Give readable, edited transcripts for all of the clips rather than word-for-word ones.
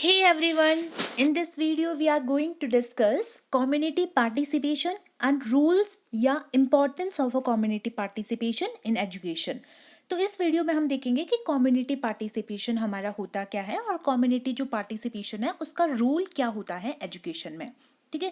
Hey everyone, in this video we are going to discuss community participation and rules या importance of a community participation in education। तो इस video में हम देखेंगे कि community participation हमारा होता क्या है और कम्युनिटी जो पार्टिसिपेशन है उसका रोल क्या होता है एजुकेशन में। ठीक है,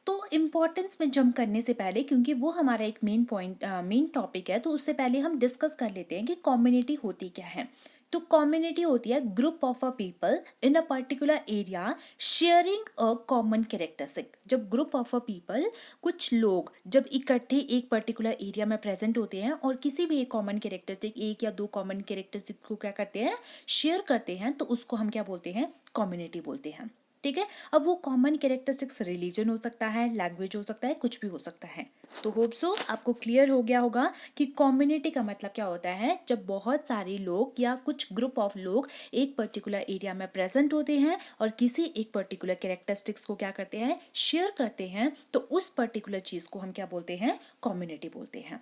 तो इम्पोर्टेंस में जंप करने से पहले, क्योंकि वो हमारा एक मेन टॉपिक है, तो उससे पहले हम डिस्कस कर लेते हैं कि कम्युनिटी होती क्या है। तो कम्युनिटी होती है group of a people in a particular area sharing a common characteristic. जब ग्रुप ऑफ अ पीपल, कुछ लोग जब इकट्ठे एक पर्टिकुलर एरिया में प्रेजेंट होते हैं और किसी भी एक कॉमन कैरेक्टरिस्टिक, एक या दो कॉमन कैरेक्टरिस्टिक को क्या करते हैं, शेयर करते हैं, तो उसको हम क्या बोलते हैं, कम्युनिटी बोलते हैं। ठीक है, अब वो कॉमन कैरेक्टरिस्टिक्स रिलीजन हो सकता है, लैंग्वेज हो सकता है, कुछ भी हो सकता है। तो होप सो आपको क्लियर हो गया होगा कि कम्युनिटी का मतलब क्या होता है। जब बहुत सारे लोग या कुछ ग्रुप ऑफ लोग एक पर्टिकुलर एरिया में प्रेजेंट होते हैं और किसी एक पर्टिकुलर कैरेक्टरिस्टिक्स को क्या करते हैं, शेयर करते हैं, तो उस पर्टिकुलर चीज को हम क्या बोलते हैं, कम्युनिटी बोलते हैं।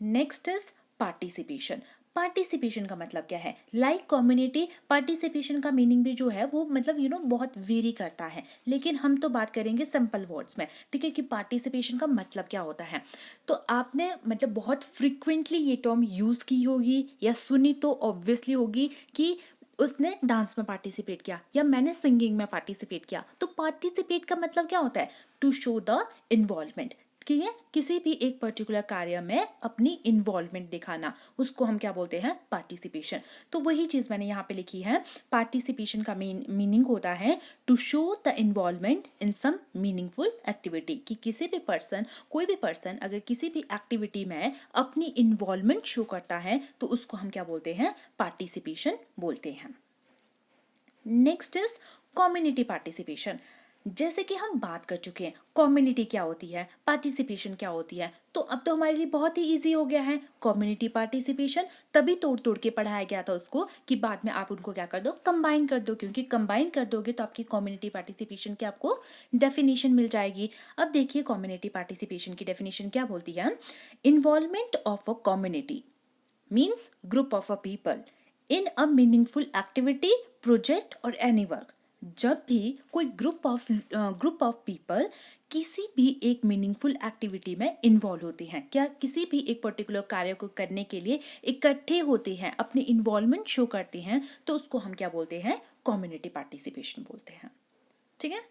Next is participation. पार्टिसिपेशन का मतलब क्या है, लाइक कम्युनिटी पार्टिसिपेशन का मीनिंग भी जो है वो मतलब बहुत वेरी करता है, लेकिन हम तो बात करेंगे सिंपल वर्ड्स में। ठीक है, कि पार्टिसिपेशन का मतलब क्या होता है। तो आपने मतलब बहुत फ्रिक्वेंटली ये टर्म यूज की होगी या सुनी तो ऑब्वियसली होगी कि उसने डांस में पार्टिसिपेट किया या मैंने सिंगिंग में पार्टिसिपेट किया। तो पार्टिसिपेट का मतलब क्या होता है, टू शो द इन्वॉल्वमेंट। ठीक है, किसी भी एक पर्टिकुलर कार्य में अपनी इन्वॉल्वमेंट दिखाना, उसको हम क्या बोलते हैं, पार्टिसिपेशन। तो वही चीज मैंने यहाँ पे लिखी है। पार्टिसिपेशन का मीनिंग होता है to show the involvement in some meaningful activity, कि किसी भी पर्सन, कोई भी पर्सन अगर किसी भी एक्टिविटी में अपनी इन्वॉल्वमेंट शो करता है तो उसको हम क्या बोलते हैं, पार्टिसिपेशन बोलते हैं। Next is community participation. जैसे कि हम बात कर चुके हैं कम्युनिटी क्या होती है, पार्टिसिपेशन क्या होती है, तो अब तो हमारे लिए बहुत ही इजी हो गया है। कम्युनिटी पार्टिसिपेशन तभी तोड़ तोड़ के पढ़ाया गया था उसको कि बाद में आप उनको क्या कर दो, कंबाइन कर दो, क्योंकि कंबाइन कर दोगे तो आपकी कम्युनिटी पार्टिसिपेशन की आपको डेफिनेशन मिल जाएगी। अब देखिए कम्युनिटी पार्टिसिपेशन की डेफिनेशन क्या बोलती है, involvement of a community means group of a people in a meaningful activity, project or any work। जब भी कोई ग्रुप ऑफ पीपल किसी भी एक मीनिंगफुल एक्टिविटी में इन्वॉल्व होते हैं, क्या किसी भी एक पर्टिकुलर कार्य को करने के लिए इकट्ठे होते हैं, अपनी इन्वॉल्वमेंट शो करते हैं, तो उसको हम क्या बोलते हैं, कम्युनिटी पार्टिसिपेशन बोलते हैं। ठीक है,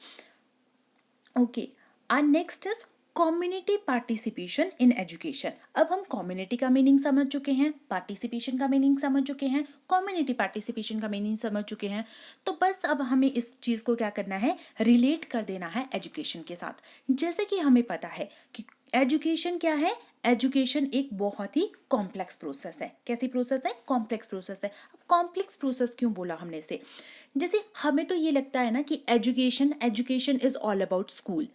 okay. Our next is community participation in education. अब हम कम्युनिटी का मीनिंग समझ चुके हैं, पार्टिसिपेशन का मीनिंग समझ चुके हैं, कम्युनिटी पार्टिसिपेशन का मीनिंग समझ चुके हैं, तो बस अब हमें इस चीज को क्या करना है, रिलेट कर देना है एजुकेशन के साथ। जैसे कि हमें पता है कि एजुकेशन क्या है, एजुकेशन एक बहुत ही कॉम्प्लेक्स प्रोसेस है। कैसी प्रोसेस है, कॉम्प्लेक्स प्रोसेस है। कॉम्प्लेक्स प्रोसेस क्यों बोला हमने इसे, जैसे हमें तो ये लगता है ना कि education is all about school,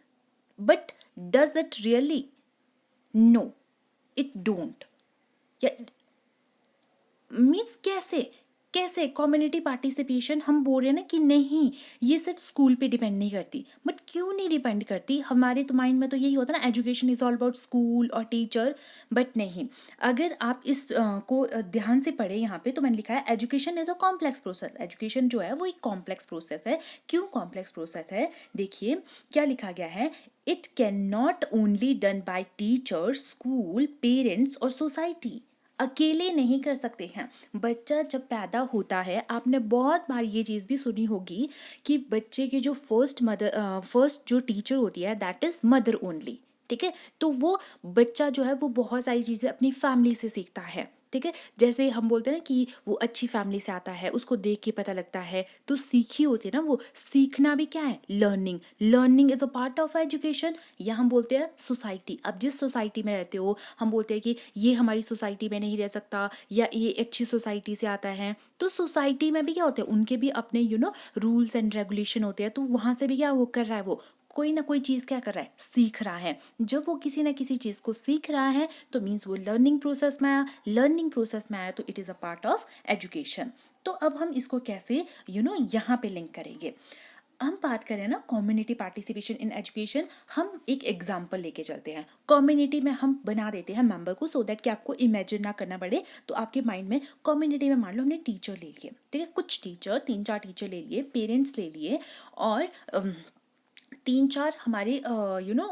but does it really, no it don't. या मीन्स कैसे, कैसे कम्युनिटी पार्टिसिपेशन हम बोल रहे हैं ना कि नहीं ये सिर्फ स्कूल पे डिपेंड नहीं करती, बट क्यों नहीं डिपेंड करती, हमारे तो माइंड में तो यही होता है ना, education is all about school और टीचर, बट नहीं। अगर आप इस को ध्यान से पढ़े यहाँ पे, तो मैंने लिखा है education is a complex process. Education जो है वो एक कॉम्प्लेक्स प्रोसेस है। क्यों कॉम्प्लेक्स प्रोसेस है, देखिए क्या लिखा गया है, it can not only done by teachers, school, parents और सोसाइटी। अकेले नहीं कर सकते हैं। बच्चा जब पैदा होता है, आपने बहुत बार ये चीज़ भी सुनी होगी कि बच्चे की जो फर्स्ट जो टीचर होती है दैट इज मदर ओनली। ठीक है, तो वो बच्चा जो है वो बहुत सारी चीज़ें अपनी फैमिली से सीखता है। ठीक है, जैसे हम बोलते हैं ना कि वो अच्छी फैमिली से आता है, उसको देख के पता लगता है, तो सीखी होती है ना, वो सीखना भी क्या है, learning. Learning is a part of education. या हम बोलते हैं सोसाइटी, अब जिस सोसाइटी में रहते हो हम बोलते हैं कि ये हमारी सोसाइटी में नहीं रह सकता या ये अच्छी सोसाइटी से आता है, तो सोसाइटी में भी क्या होते हैं, उनके भी अपने रूल्स एंड रेगुलेशन होते हैं, तो वहाँ से भी क्या वो कर रहा है, वो कोई ना कोई चीज़ क्या कर रहा है, सीख रहा है। जब वो किसी ना किसी चीज़ को सीख रहा है तो मीन्स वो लर्निंग प्रोसेस में आया, लर्निंग प्रोसेस में आया तो it is a part of education. तो अब हम इसको कैसे यहाँ पे लिंक करेंगे। हम बात करें ना कम्युनिटी पार्टिसिपेशन इन एजुकेशन, हम एक एग्जांपल लेके चलते हैं। कम्युनिटी में हम बना देते हैं मेंबर को, सो दैट कि आपको इमेजिन ना करना पड़े। तो आपके माइंड में कम्युनिटी में मान लो हमने टीचर ले लिए, ठीक है, कुछ टीचर, 3-4 टीचर ले लिए, पेरेंट्स ले लिए, और 3-4 हमारे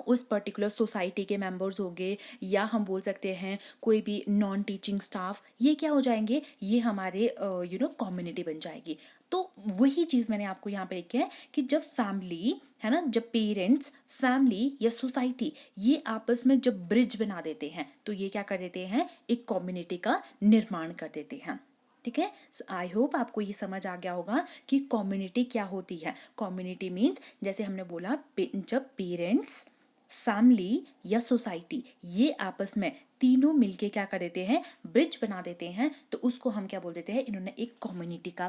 उस पर्टिकुलर सोसाइटी के मेंबर्स होंगे, या हम बोल सकते हैं कोई भी नॉन टीचिंग स्टाफ। ये क्या हो जाएंगे, ये हमारे कम्युनिटी बन जाएगी। तो वही चीज़ मैंने आपको यहाँ पे लिखी है कि जब फैमिली है ना, जब पेरेंट्स, फैमिली या सोसाइटी ये आपस में जब ब्रिज बना देते हैं, तो ये क्या कर देते हैं, एक कम्युनिटी का निर्माण कर देते हैं। ठीक है, आई होप आपको ये समझ आ गया होगा कि कम्युनिटी क्या होती है। कम्युनिटी मीन्स जैसे हमने बोला जब पेरेंट्स, फैमिली या सोसाइटी ये आपस में तीनों मिलके क्या कर देते हैं, ब्रिज बना देते हैं, तो उसको हम क्या बोल देते हैं, इन्होंने एक कम्युनिटी का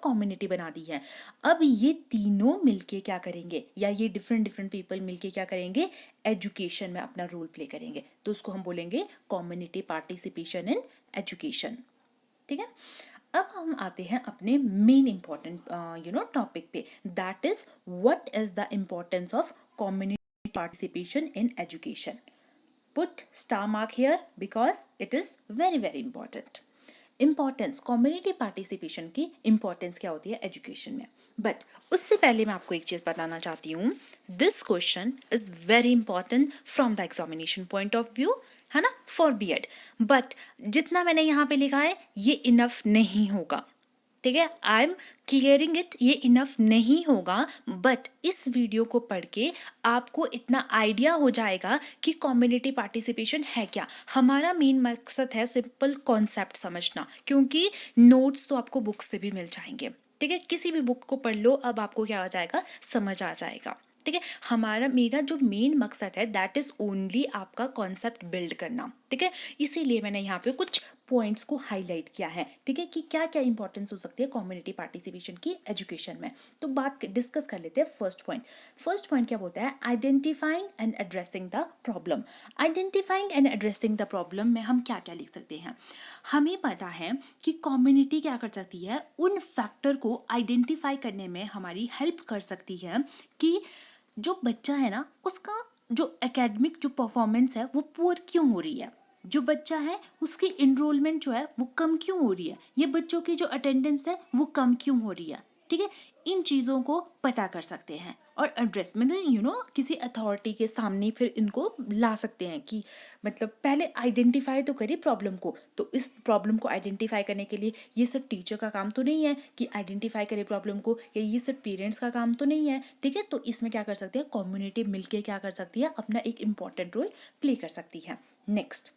कम्युनिटी बना दी है। अब ये तीनों मिलके क्या करेंगे, या ये डिफरेंट डिफरेंट पीपल मिलके क्या करेंगे, एजुकेशन में अपना रोल प्ले करेंगे। तो उसको हम बोलेंगे कम्युनिटी पार्टिसिपेशन इन एजुकेशन। ठीक है, अब हम आते हैं अपने मेन इंपॉर्टेंट टॉपिक पे, that is what is the importance of community participation in education. Put star mark here because it is very very important. Importance, community participation की importance क्या होती है एजुकेशन में। बट उससे पहले मैं आपको एक चीज बताना चाहती हूँ, this question is very important from the examination point of view, है ना, फॉर बीएड। बट जितना मैंने यहाँ पे लिखा है ये इनफ नहीं होगा, ठीक है, आई एम क्लियरिंग इट, ये इनफ नहीं होगा। बट इस वीडियो को पढ़ के आपको इतना आइडिया हो जाएगा कि कम्युनिटी पार्टिसिपेशन है क्या। हमारा मेन मकसद है सिंपल कॉन्सेप्ट समझना, क्योंकि नोट्स तो आपको बुक से भी मिल जाएंगे, ठीक है, किसी भी बुक को पढ़ लो, अब आपको क्या आ जाएगा, समझ आ जाएगा। ठीक है, मेरा जो मेन मकसद है दैट इज ओनली आपका कॉन्सेप्ट बिल्ड करना। ठीक है, इसीलिए मैंने यहाँ पे कुछ पॉइंट्स को हाईलाइट किया है, ठीक है, कि क्या क्या इंपॉर्टेंस हो सकती है कम्युनिटी पार्टिसिपेशन की एजुकेशन में। तो बात डिस्कस कर लेते हैं। फर्स्ट पॉइंट क्या बोलता है, identifying and addressing the problem. Identifying and addressing the problem में हम क्या क्या लिख सकते हैं, हमें पता है कि कम्युनिटी क्या कर सकती है, उन फैक्टर को आइडेंटिफाई करने में हमारी हेल्प कर सकती है कि जो बच्चा है ना उसका जो एकेडमिक जो परफॉर्मेंस है वो पुअर क्यों हो रही है, जो बच्चा है उसकी इनरोलमेंट जो है वो कम क्यों हो रही है, ये बच्चों की जो अटेंडेंस है वो कम क्यों हो रही है। ठीक है, इन चीज़ों को पता कर सकते हैं और एड्रेस मतलब किसी अथॉरिटी के सामने फिर इनको ला सकते हैं कि मतलब पहले आइडेंटिफाई तो करिए प्रॉब्लम को। तो इस प्रॉब्लम को आइडेंटिफाई करने के लिए ये सिर्फ टीचर का काम तो नहीं है कि आइडेंटिफाई करे प्रॉब्लम को, या ये सिर्फ पेरेंट्स का काम तो नहीं है। ठीक है, तो इसमें क्या कर सकते हैं, कम्युनिटी मिलके क्या कर सकती है, अपना एक इम्पॉर्टेंट रोल प्ले कर सकती है। Next,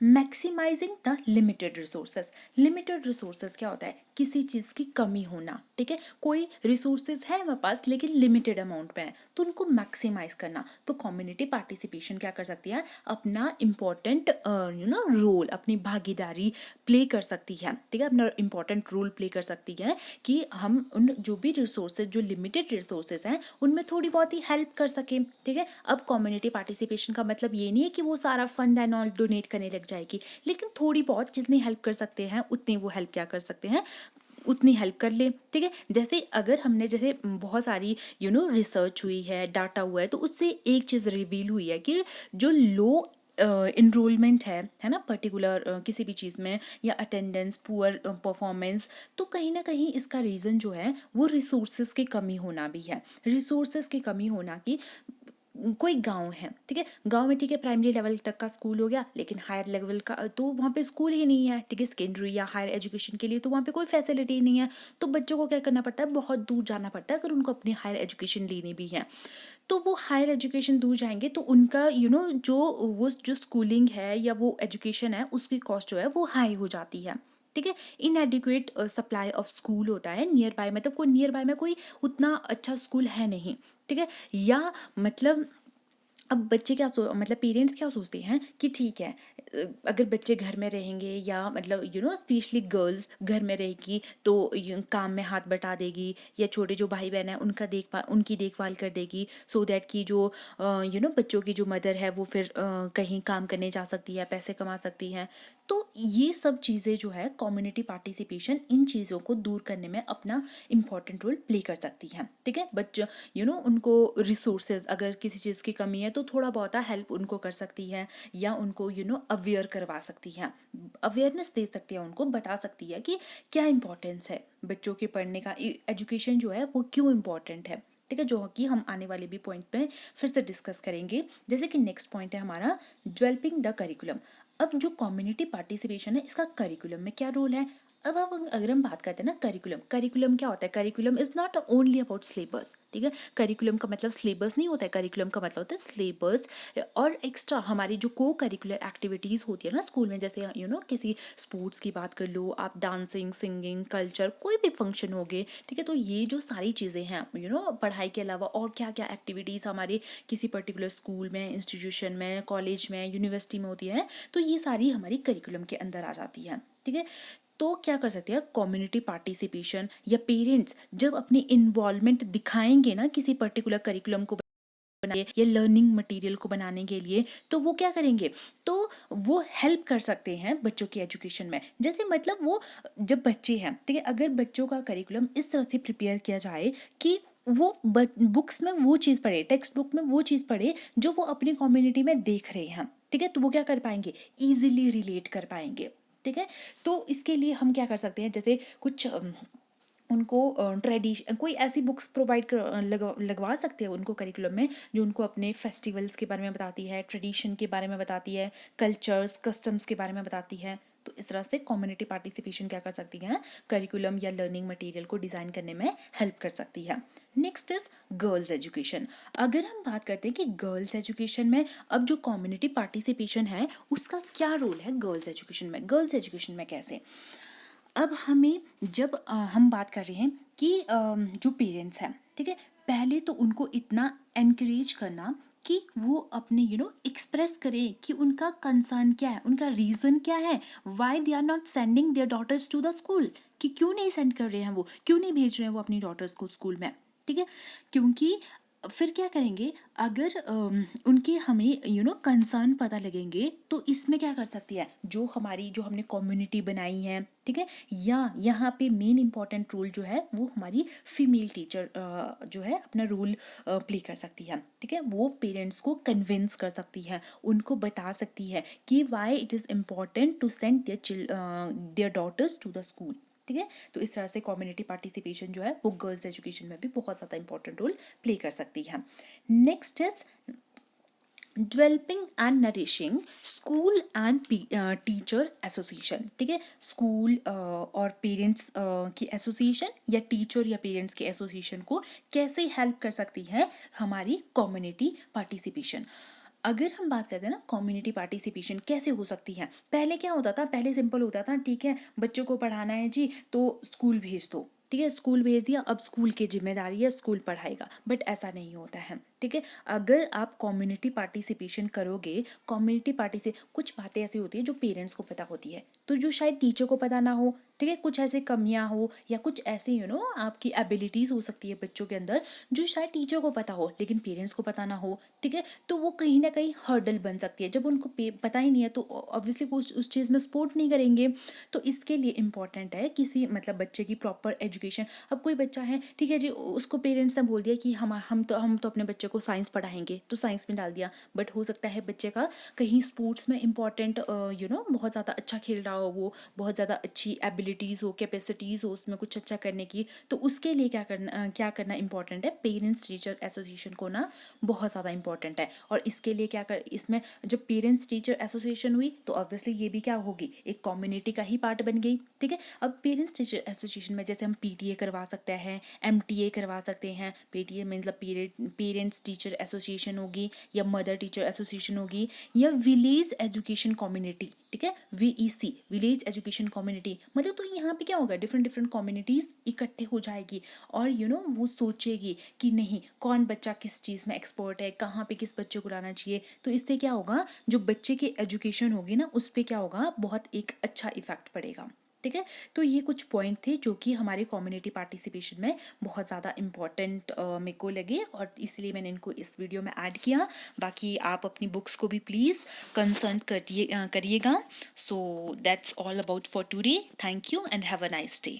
maximising the limited resources. Limited resources क्या होता है, किसी चीज़ की कमी होना। ठीक है, कोई रिसोर्सेज है हमारे पास लेकिन लिमिटेड अमाउंट में है, तो उनको मैक्सिमाइज करना। तो कम्युनिटी पार्टिसिपेशन क्या कर सकती है, अपना इम्पोर्टेंट रोल, अपनी भागीदारी प्ले कर सकती है। ठीक है, अपना इम्पोर्टेंट रोल प्ले कर सकती है कि हम उन जो भी रिसोर्सेज, जो लिमिटेड रिसोर्सेज हैं, उनमें थोड़ी बहुत ही हेल्प कर सकें। ठीक है, अब कम्युनिटी पार्टिसिपेशन का मतलब ये नहीं है कि वो सारा फंड एंड ऑल डोनेट करने लग जाएगी, लेकिन थोड़ी बहुत जितनी हेल्प कर सकते हैं उतनी वो हेल्प क्या कर सकते हैं, उतनी हेल्प कर ले। ठीक है, जैसे अगर हमने जैसे बहुत सारी रिसर्च हुई है, डाटा हुआ है, तो उससे एक चीज़ रिवील हुई है कि जो लो इनरोलमेंट है ना, पर्टिकुलर किसी भी चीज़ में, या अटेंडेंस, पुअर परफॉर्मेंस, तो कहीं ना कहीं इसका रीज़न जो है वो रिसोर्सेज की कमी होना भी है। रिसोर्सेज की कमी होना कि कोई गांव है, ठीक है, गांव में ठीक है प्राइमरी लेवल तक का स्कूल हो गया, लेकिन हायर लेवल का तो वहाँ पे स्कूल ही नहीं है। ठीक है, सेकेंडरी या हायर एजुकेशन के लिए तो वहाँ पे कोई फैसिलिटी नहीं है, तो बच्चों को क्या करना पड़ता है, बहुत दूर जाना पड़ता है अगर उनको अपनी हायर एजुकेशन लेनी भी है। तो वो हायर एजुकेशन दूर जाएंगे तो उनका जो स्कूलिंग है या वो एजुकेशन है उसकी कॉस्ट जो है वो हाई हो जाती है। ठीक है, इनएडिक्वेट सप्लाई ऑफ स्कूल होता है नियर बाय, मतलब कोई नियर बाय में कोई उतना अच्छा स्कूल है नहीं। ठीक है, या मतलब अब बच्चे क्या मतलब पेरेंट्स क्या सोचते हैं कि ठीक है, अगर बच्चे घर में रहेंगे या मतलब स्पेशली गर्ल्स घर में रहेगी तो काम में हाथ बटा देगी, या छोटे जो भाई बहन हैं उनकी देखभाल कर देगी, सो दैट कि जो बच्चों की जो मदर है वो फिर कहीं काम करने जा सकती है, पैसे कमा सकती है। तो ये सब चीज़ें जो है कम्युनिटी पार्टिसिपेशन इन चीज़ों को दूर करने में अपना इम्पॉर्टेंट रोल प्ले कर सकती है, ठीक है। बट उनको रिसोर्सेज अगर किसी चीज़ की कमी है तो थोड़ा बहुत हेल्प उनको कर सकती है, या उनको अवेयर करवा सकती है, अवेयरनेस दे सकती है, उनको बता सकती है कि क्या इम्पोर्टेंस है बच्चों के पढ़ने का, एजुकेशन जो है वो क्यों इम्पोर्टेंट है, ठीक है। जो कि हम आने वाले भी पॉइंट पे फिर से डिस्कस करेंगे। जैसे कि नेक्स्ट पॉइंट है हमारा डेवलपिंग द करिकुलम। अब जो कम्युनिटी पार्टिसिपेशन है इसका करिकुलम में क्या रोल है। अब अगर हम बात करते हैं ना करिकुलम, करिकुलम क्या होता है, curriculum is not only about syllabus, ठीक है। करिकुलम का मतलब सिलेबस नहीं होता है, करिकुलम का मतलब होता है सिलेबस और एक्स्ट्रा हमारी जो को करिकुलर एक्टिविटीज़ होती है ना स्कूल में, जैसे किसी स्पोर्ट्स की बात कर लो आप, डांसिंग, सिंगिंग, कल्चर, कोई भी फंक्शन हो गए, ठीक है। तो ये जो सारी चीज़ें हैं पढ़ाई के अलावा और क्या क्या एक्टिविटीज़ हमारे किसी पर्टिकुलर स्कूल में, इंस्टीट्यूशन में, कॉलेज में, यूनिवर्सिटी में होती है, तो ये सारी हमारी करिकुलम के अंदर आ जाती है, ठीक है। तो क्या कर सकते हैं कम्युनिटी पार्टिसिपेशन, या पेरेंट्स जब अपनी इन्वॉल्वमेंट दिखाएंगे ना किसी पर्टिकुलर करिकुलम को बनाने या लर्निंग मटेरियल को बनाने के लिए, तो वो क्या करेंगे, तो वो हेल्प कर सकते हैं बच्चों की एजुकेशन में। जैसे मतलब वो जब बच्चे हैं, ठीक है, अगर बच्चों का करिकुलम इस तरह से प्रिपेयर किया जाए कि वो बुक्स में वो चीज़ पढ़े, टेक्स्ट बुक में वो चीज़ पढ़े जो वो अपनी कम्युनिटी में देख रहे हैं, ठीक है, तो वो क्या कर पाएंगे, ईजिली रिलेट कर पाएंगे, ठीक है। तो इसके लिए हम क्या कर सकते हैं, जैसे कुछ उनको ट्रेडिशन कोई ऐसी बुक्स प्रोवाइड कर लगवा सकते हैं उनको करिकुलम में, जो उनको अपने फेस्टिवल्स के बारे में बताती है, ट्रेडिशन के बारे में बताती है, कल्चर्स, कस्टम्स के बारे में बताती है। तो इस तरह से कम्युनिटी पार्टिसिपेशन क्या कर सकती है, करिकुलम या लर्निंग मटेरियल को डिज़ाइन करने में हेल्प कर सकती है। Next is girls education. अगर हम बात करते हैं कि गर्ल्स एजुकेशन में अब जो कम्युनिटी पार्टिसिपेशन है उसका क्या रोल है गर्ल्स एजुकेशन में, गर्ल्स एजुकेशन में कैसे। अब हमें जब हम बात कर रहे हैं कि जो पेरेंट्स हैं, ठीक है, पहले तो उनको इतना एनकरेज करना कि वो अपने एक्सप्रेस करें कि उनका कंसर्न क्या है, उनका रीज़न क्या है, why they are not sending their daughters to the school, कि क्यों नहीं सेंड कर रहे हैं, वो क्यों नहीं भेज रहे हैं वो अपनी डॉटर्स को स्कूल में, ठीक है। क्योंकि फिर क्या करेंगे, अगर उनके हमें कंसर्न पता लगेंगे तो इसमें क्या कर सकती है, जो हमने कम्युनिटी बनाई है, ठीक है, या यहाँ पे मेन इंपॉर्टेंट रोल जो है वो हमारी फीमेल टीचर जो है अपना रोल प्ले कर सकती है, ठीक है। वो पेरेंट्स को कन्विंस कर सकती है, उनको बता सकती है कि why it is important to send their daughters to the school, ठीक है। तो इस तरह से कम्युनिटी पार्टिसिपेशन जो है वो गर्ल्स एजुकेशन में भी बहुत ज़्यादा इंपॉर्टेंट रोल प्ले कर सकती है। Next is developing and nourishing school and teacher association, ठीक है। स्कूल और पेरेंट्स की एसोसिएशन या टीचर या पेरेंट्स के एसोसिएशन को कैसे हेल्प कर सकती है हमारी कम्युनिटी पार्टिसिपेशन। अगर हम बात करते हैं ना कम्युनिटी पार्टिसिपेशन कैसे हो सकती है, पहले क्या होता था, पहले सिंपल होता था, ठीक है, बच्चों को पढ़ाना है जी तो स्कूल भेज दो, ठीक है, स्कूल भेज दिया, अब स्कूल की जिम्मेदारी है, स्कूल पढ़ाएगा, बट ऐसा नहीं होता है, ठीक है। अगर आप कम्युनिटी पार्टिसिपेशन करोगे, कम्युनिटी पार्टिसिप कुछ बातें ऐसी होती है जो पेरेंट्स को पता होती है तो जो शायद टीचर को पता ना हो, ठीक है, कुछ ऐसे कमियां हो या कुछ ऐसे आपकी एबिलिटीज़ हो सकती है बच्चों के अंदर जो शायद टीचर को पता हो लेकिन पेरेंट्स को पता ना हो, ठीक है। तो वो कहीं ना कहीं हर्डल बन सकती है, जब उनको पता ही नहीं है तो ऑब्वियसली वो उस चीज़ में सपोर्ट नहीं करेंगे। तो इसके लिए इम्पॉर्टेंट है किसी मतलब बच्चे की प्रॉपर एजुकेशन। अब कोई बच्चा है, ठीक है जी, उसको पेरेंट्स ने बोल दिया कि हम तो अपने बच्चे को साइंस पढ़ाएंगे, तो साइंस में डाल दिया, बट हो सकता है बच्चे का कहीं स्पोर्ट्स में इम्पॉर्टेंट बहुत ज़्यादा अच्छा खेल रहा हो, वो बहुत ज़्यादा अच्छी एबिलिटीज़ हो, कैपेसिटीज़ हो उसमें कुछ अच्छा करने की, तो उसके लिए क्या करना इंपॉर्टेंट है, पेरेंट्स टीचर एसोसिएशन को ना बहुत ज़्यादा इंपॉर्टेंट है। और इसके लिए इसमें जब पेरेंट्स टीचर एसोसिएशन हुई तो ऑब्वियसली ये भी क्या होगी, एक कम्युनिटी का ही पार्ट बन गई, ठीक है। अब पेरेंट्स टीचर एसोसिएशन में जैसे हम पीटीए करवा सकते हैं, एमटीए करवा सकते हैं, पीटीए मतलब पेरेंट्स टीचर एसोसिएशन होगी, या मदर टीचर एसोसिएशन होगी, या विलेज एजुकेशन कम्युनिटी, ठीक है, वीईसी विलेज एजुकेशन कम्युनिटी। मतलब तो यहाँ पे क्या होगा, डिफरेंट कम्युनिटीज़ इकट्ठे हो जाएगी और वो सोचेगी कि नहीं कौन बच्चा किस चीज़ में एक्सपर्ट है, कहाँ पे किस बच्चे को लाना चाहिए। तो इससे क्या होगा, जो बच्चे की एजुकेशन होगी ना उस पर क्या होगा, बहुत एक अच्छा इफेक्ट पड़ेगा, ठीक है। तो ये कुछ पॉइंट थे जो कि हमारे कम्युनिटी पार्टिसिपेशन में बहुत ज़्यादा इम्पॉर्टेंट मेरे को लगे, और इसलिए मैंने इनको इस वीडियो में ऐड किया। बाकी आप अपनी बुक्स को भी प्लीज़ कंसल्ट करिएगा। So that's all about for today. Thank you and have a nice day.